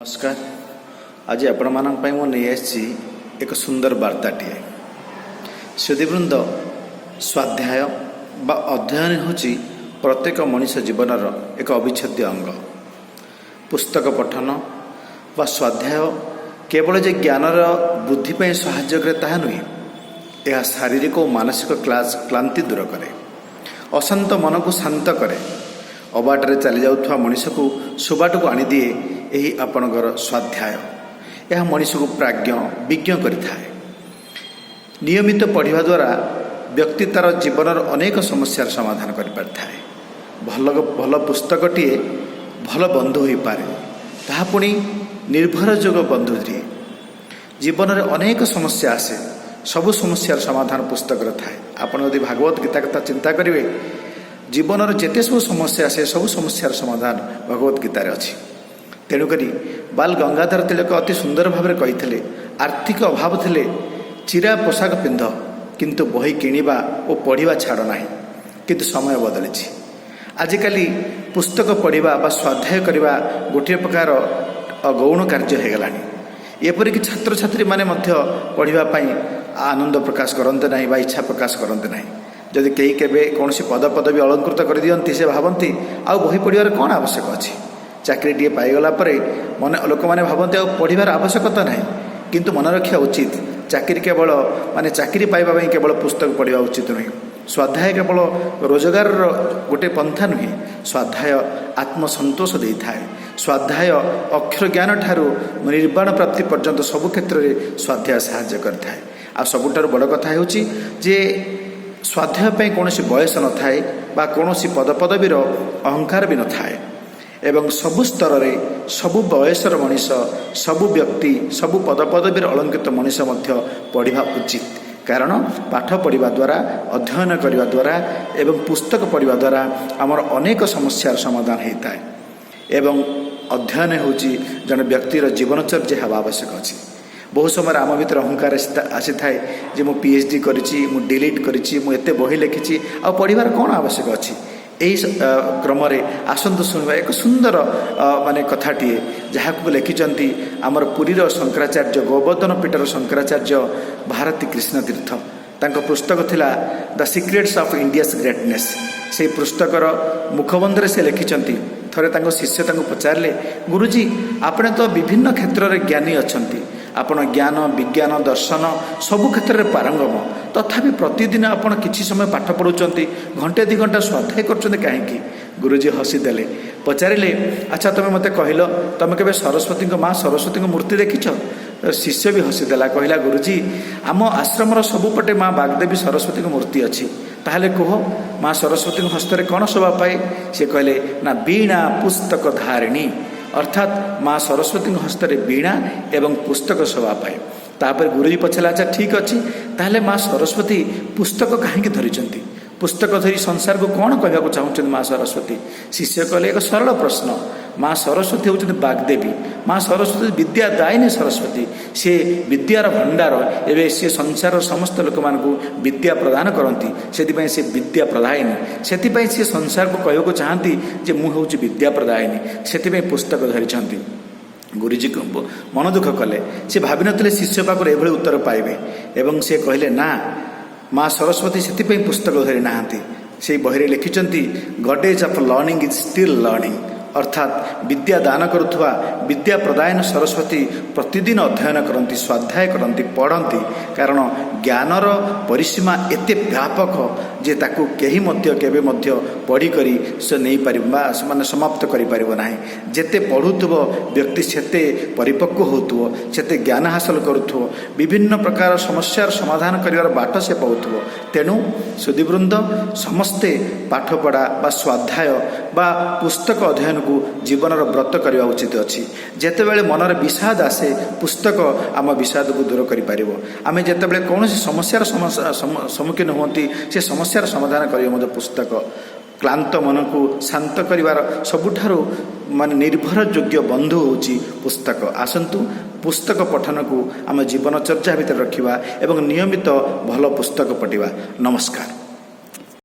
नमस्कार। आज आपण मानक पई मो नहीं आसी एक सुंदर वार्ताटे सुधीवृंद स्वाध्याय बा अध्ययन होची प्रत्येक मनुष्य जीवनर एक अविच्छेद्य अंग। पुस्तक पठन बा स्वाध्याय केवल जे ज्ञानर बुद्धि पे सहाय्य करे ताहा नुहे, यह शारीरिक और मानसिक क्लांति दूर करे, अशांत मन को शांत करे, अबाटे चली जाउथवा मनुष्य को सुबाट को आनी दिए। यही आपणकर स्वाध्याय यह मनुष्य को प्राज्ञ विज्ञ करिथाए। नियमित पढ़िबा द्वारा व्यक्ति तार जीवनर अनेक समस्यार समाधान कर पारिथाए। भल पुस्तकटीए भल बंधु हो पारे, ताहा पुणी निर्भरजोग बंधुटीए। जीवन में अनेक समस्या आसे, सबु समस्यार समाधान पुस्तक थाए। आपण यदि भागवत गीता कथा चिंता करेंगे, जीवनर जेते सब समस्या आसे सबु समस्यार समाधान भगवत गीतार अच्छी। तेणुक बाल गंगाधर तिलक अति सुंदर भाव में कही, आर्थिक अभाव थिले चिरा पोशाक पिंध, किंतु बही किणवा और पढ़ा छाड़ ना, किंतु समय बदली। आजिकल पुस्तक पढ़ा बा स्वाध्याय करने गोटे प्रकार गौण कार्य हो गला। एपरिक छात्र छात्री माने पढ़ापी आनंद प्रकाश करते ना बा इच्छा प्रकाश करते ना। जदि कहीं केवे कौन पद पदवी अलंकृत कर दियंती, से भावती आ बही पढ़ार कौन आवश्यक अच्छी। चाकरीटे पाईगला मन लोक मैंने भावते आ पढ़ार आवश्यकता ना, किंतु मन रखा उचित चाकरी केवल माने चाकरी पाइबा केवल पुस्तक पढ़ा उचित नुहे। स्वाध्याय केवल रोजगार गोटे पंथा नुहे, स्वाध्याय आत्मसंतोष दे थाए। स्वाध्याय अक्षर ज्ञान ठारू निर्वाण प्राप्ति पर्यंत सबु क्षेत्र में स्वाध्याय साहाय्य करता है। आ सबुठार बड़ कथा होची जे स्वाध्याय पे कौन बयस न थाए बा कौन पद पदवीर अहंकार भी न थाए, एवं सबु स्तर रे सबु बयसर मनीष सबु व्यक्ति सबु पद पदवीर अलंकृत मनीष पढ़ा उचित। कारण पाठ पढ़ा द्वारा अध्ययन करने द्वारा एवं पुस्तक पढ़ा द्वारा आमर अनेक समस्यार समाधान होता है। एवं अध्ययन होची जन व्यक्तिर जीवनचर्या हवा आवश्यक अच्छी। बहुत समय आम भर अहंकार आसी थाए जे मु पीएचडी करिछि, मु डिलीट करिछि, मु एते बही लिखिछि, आ पढ़िबार कौन आवश्यक अच्छी। यही क्रम आसतु शुणा एक सुंदर माने कथाटीए जहाँ लिखिं आमर पुरीर शंकराचार्य गोवर्धन पीठर शंकराचार्य भारती कृष्ण तीर्थ। तांको पुस्तक थिला the secrets of India's greatness. से पुस्तकर मुखबंधर से लिखिं। थरे तांको शिष्य तांको पचारे, गुरुजी आपने तो विभिन्न क्षेत्र में ज्ञानी अच्छंती, आपण ज्ञान विज्ञान दर्शन सबु क्षेत्र में पारंगम, तथापि प्रतिदिन आपण किछि समय पाठ पढ़ुचंती, घंटे 2 घंटा स्वाध्याय करचंती काहेकि? गुरुजी हसीदेले, पचारे अच्छा तुम मते कहलो तुम केबे सरस्वती माँ सरस्वती मूर्ति देखिछ? शिष्य भी हसीदेला, कहला गुरुजी आम आश्रमर सबुपटे माँ बागदेवी सरस्वती मूर्ति अच्छी, ताहले कह माँ सरस्वती हस्तर कौन शोभा पाए? सी कहले ना वीणा पुस्तक धारिणी, अर्थात माँ सरस्वती हस्तर वीणा एवं पुस्तक शोभा पाए। तापर गुरुजी पचारे अच्छा ठीक अच्छी, ताहले माँ सरस्वती पुस्तक कहीं धरी, पुस्तक धरी संसार को कौन कहना चाहते माँ सरस्वती? शिष्य कहले एक सरल प्रश्न, माँ सरस्वती होती बागदेवी, माँ सरस्वती विद्यादायिनी सरस्वती, सी विद्यार भंडार, एवं सी संसार समस्त लोक मान विद्या प्रदान करती, से विद्या प्रदायिनी, से सी संसार को कहना चाहती जे मु हूँ विद्या प्रदायिनी, से पुस्तक धरी। गुरुजी को मन दुख कले, से भाव नी शिष्य पाखर एभली उत्तर पाइबे, एवं से कहले ना माँ सरस्वती से पुस्तक धरी ना, से बही लिखिं goddess of learning is still learning, अर्थात विद्या दान करुवा विद्या प्रदायन सरस्वती प्रतिदिन अध्ययन करती, स्वाध्याय करती, पढ़ती। कारण ज्ञानर परिसीमा एते व्यापक जे ताकू केही मध्य केबे मध्य पढ़ी करी से नहीं पारि माने समाप्त करि पारिबो नाही। जेते पढ़ुथबो व्यक्ति सेते परिपक्व होथबो, सेते ज्ञान हासिल करुथबो, विभिन्न प्रकार समस्यार समाधान करिवार बाट से पाउथबो। तेणु सुधीवृंद समस्ते पाठपढ़ा बा स्वाध्याय बा पुस्तक अध्ययन को जीवनर व्रत करने उचित अच्छी। जितेबाला मनर विषाद आसे पुस्तक आम विषाद को दूर कर आम जितेबाला कौन समस्यार सम्मुखीन होती से समस्यार समाधान कर पुस्तक क्लांत मन को शांत करिवार सबुठारु मान निर्भरयोग्य बंधु होची पुस्तक। आसंतु पुस्तक पठन को आम जीवनचर्या भितर रखिबा एवं नियमित भल पुस्तक पढ़िबा। नमस्कार।